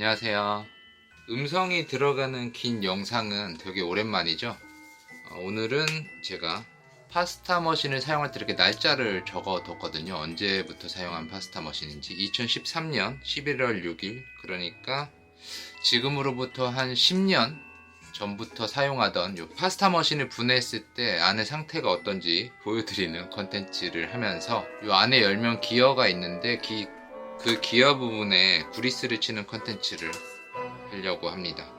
안녕하세요. 음성이 들어가는 긴 영상은 되게 오랜만이죠. 오늘은 제가 파스타 머신을 사용할 때 이렇게 날짜를 적어 뒀거든요. 언제부터 사용한 파스타 머신인지. 2013년 11월 6일, 그러니까 지금으로부터 한 10년 전부터 사용하던 요 파스타 머신을 분해했을 때 안의 상태가 어떤지 보여드리는 컨텐츠를 하면서 요 안에 열면 기어가 있는데 그 기어 부분에 구리스를 치는 컨텐츠를 하려고 합니다.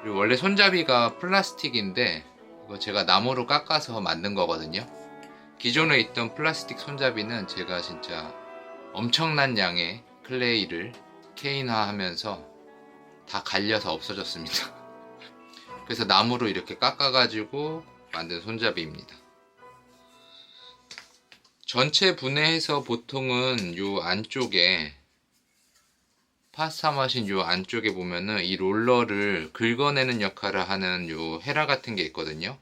그리고 원래 손잡이가 플라스틱인데 이거 제가 나무로 깎아서 만든 거거든요. 기존에 있던 플라스틱 손잡이는 제가 진짜 엄청난 양의 클레이를 케인화하면서 다 갈려서 없어졌습니다. 그래서 나무로 이렇게 깎아가지고 만든 손잡이입니다. 전체 분해해서 보통은 요 안쪽에 파스타 머신 요 안쪽에 보면은 이 롤러를 긁어내는 역할을 하는 요 헤라 같은 게 있거든요.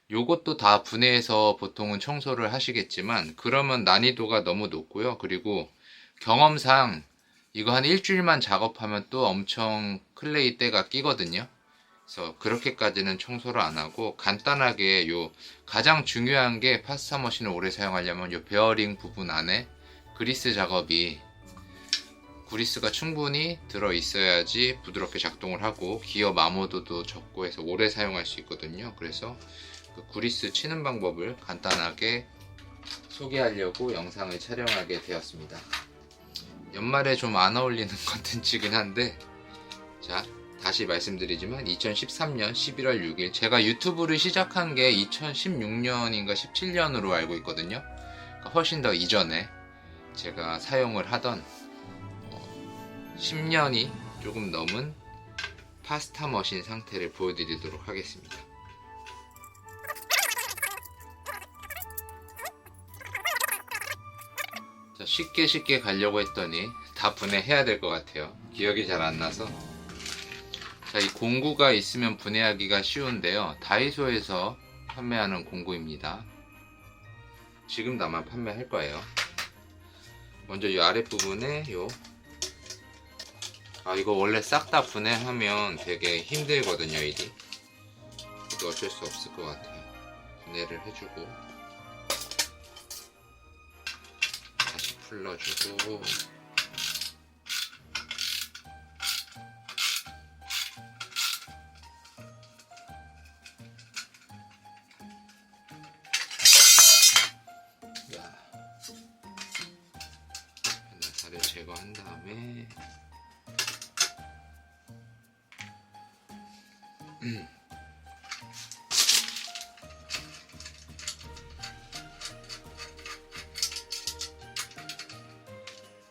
요것도 다 분해해서 보통은 청소를 하시겠지만 그러면 난이도가 너무 높고요. 그리고 경험상 이거 한 일주일만 작업하면 또 엄청 클레이 때가 끼거든요. 그래서 그렇게까지는 청소를 안 하고 간단하게 요 가장 중요한 게 파스타 머신을 오래 사용하려면 요 베어링 부분 안에 그리스 작업이 구리스가 충분히 들어 있어야지 부드럽게 작동을 하고 기어 마모도도 적고 해서 오래 사용할 수 있거든요. 그래서 그 구리스 치는 방법을 간단하게 소개하려고 영상을 촬영하게 되었습니다. 연말에 좀 안 어울리는 컨텐츠긴 한데, 자, 다시 말씀드리지만 2013년 11월 6일 제가 유튜브를 시작한 게 2016년인가 17년으로 알고 있거든요. 그러니까 훨씬 더 이전에 제가 사용을 하던 10년이 조금 넘은 파스타 머신 상태를 보여드리도록 하겠습니다. 자, 쉽게 가려고 했더니 다 분해해야 될 것 같아요. 기억이 잘 안 나서. 자, 이 공구가 있으면 분해하기가 쉬운데요. 다이소에서 판매하는 공구입니다. 지금도 아마 판매할 거예요. 먼저 이 아랫부분에 이거 원래 싹 다 분해하면 되게 힘들거든요, 일이. 그래도 어쩔 수 없을 것 같아요. 분해를 해주고 다시 풀러주고 나사를 제거한 다음에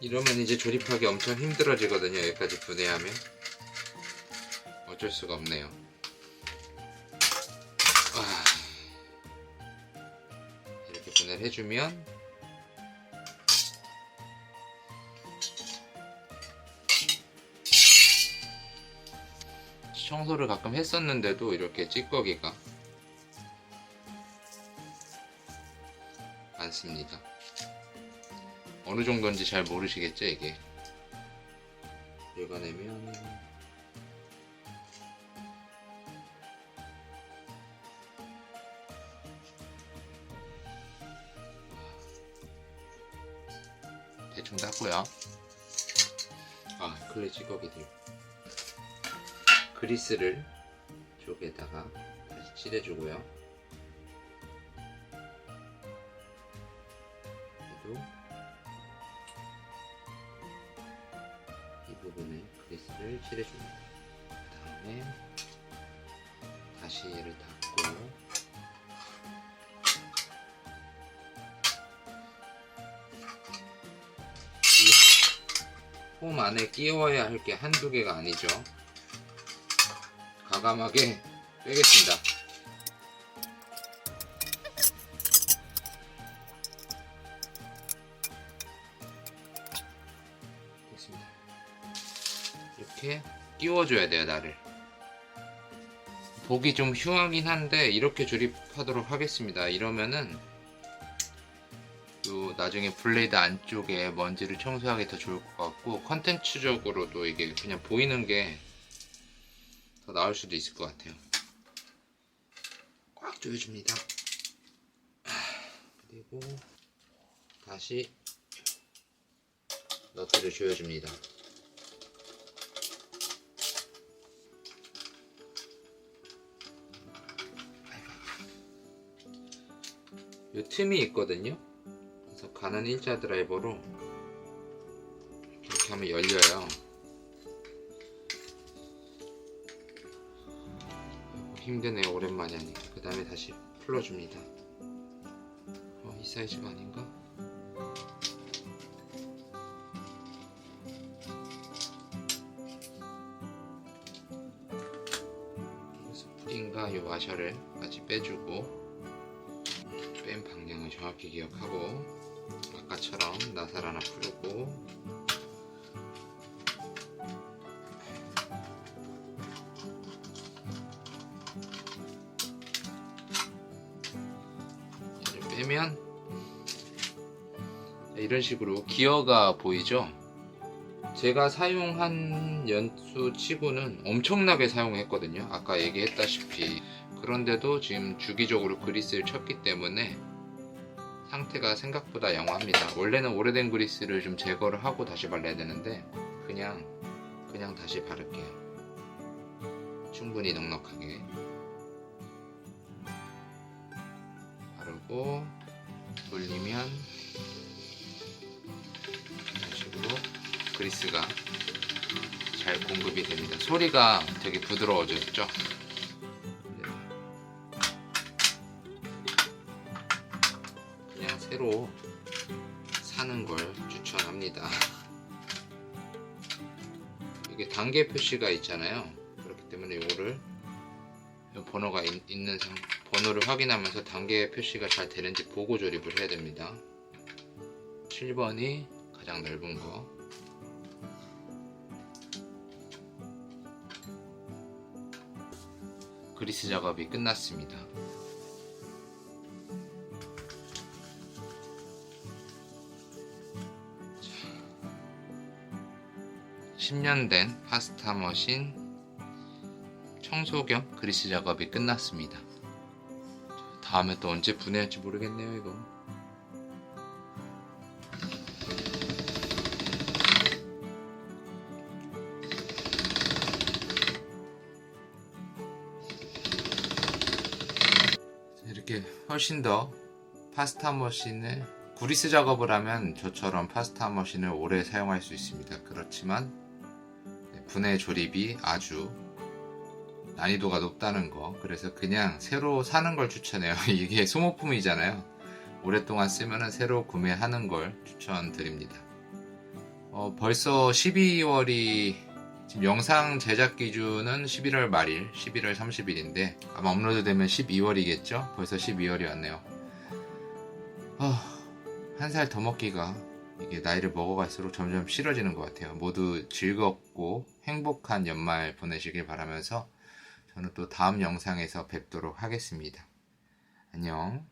이러면 이제 조립하기 엄청 힘들어지거든요. 여기까지 분해하면 어쩔 수가 없네요. 이렇게 분해를 해주면 청소를 가끔 했었는데도 이렇게 찌꺼기가 많습니다. 어느 정도인지 잘 모르시겠죠, 이게. 읽어내면 대충 닦고요. 클레이 찌꺼기들. 그리스를 쪽에다가 다시 칠해주고요. 그리고 이 부분에 그리스를 칠해줍니다. 그 다음에 다시 얘를 닦고 이 폼 안에 끼워야 할 게 한두 개가 아니죠. 과감하게 빼겠습니다. 됐습니다. 이렇게 끼워줘야 돼요, 나를. 보기 좀 흉하긴 한데 이렇게 조립하도록 하겠습니다. 이러면은 그래도 나중에 블레이드 안쪽에 먼지를 청소하기 더 좋을 것 같고, 컨텐츠적으로도 이게 그냥 보이는 게 더 나을 수도 있을 것 같아요. 꽉 조여줍니다. 그리고 다시 너트를 조여줍니다. 이 틈이 있거든요. 그래서 가는 일자 드라이버로 이렇게 하면 열려요. 힘드네요, 오랜만에 하니까. 그 다음에 다시 풀어줍니다. 이 사이즈가 아닌가? 스프링과 이 와셔를 같이 빼주고, 뺀 방향을 정확히 기억하고 아까처럼 나사를 하나 풀고, 얘를 빼면 이런 식으로 기어가 보이죠? 제가 사용한 연수 치고는 엄청나게 사용했거든요. 아까 얘기했다시피. 그런데도 지금 주기적으로 그리스를 쳤기 때문에 상태가 생각보다 양호합니다. 원래는 오래된 그리스를 좀 제거를 하고 다시 발라야 되는데 그냥 다시 바를게요. 충분히 넉넉하게 바르고 돌리면 이런 식으로 그리스가 잘 공급이 됩니다. 소리가 되게 부드러워졌죠? 그냥 새로 사는 걸 추천합니다. 이게 단계 표시가 있잖아요. 그렇기 때문에 이거를 번호가 있는 번호를 확인하면서 단계 표시가 잘 되는지 보고 조립을 해야 됩니다. 7번이 가장 넓은 거. 그리스 작업이 끝났습니다. 10년 된 파스타 머신 청소 겸 그리스 작업이 끝났습니다. 다음에 또 언제 분해할지 모르겠네요, 이거. 이렇게 훨씬 더 파스타 머신을 그리스 작업을 하면 저처럼 파스타 머신을 오래 사용할 수 있습니다. 그렇지만 분해 조립이 아주 난이도가 높다는 거. 그래서 그냥 새로 사는 걸 추천해요. 이게 소모품이잖아요. 오랫동안 쓰면 새로 구매하는 걸 추천드립니다. 벌써 12월이 지금 영상 제작 기준은 11월 말일 11월 30일인데 아마 업로드 되면 12월이겠죠? 벌써 12월이 왔네요. 한 살 더 먹기가 이게 나이를 먹어갈수록 점점 싫어지는 것 같아요. 모두 즐겁고 행복한 연말 보내시길 바라면서 저는 또 다음 영상에서 뵙도록 하겠습니다. 안녕.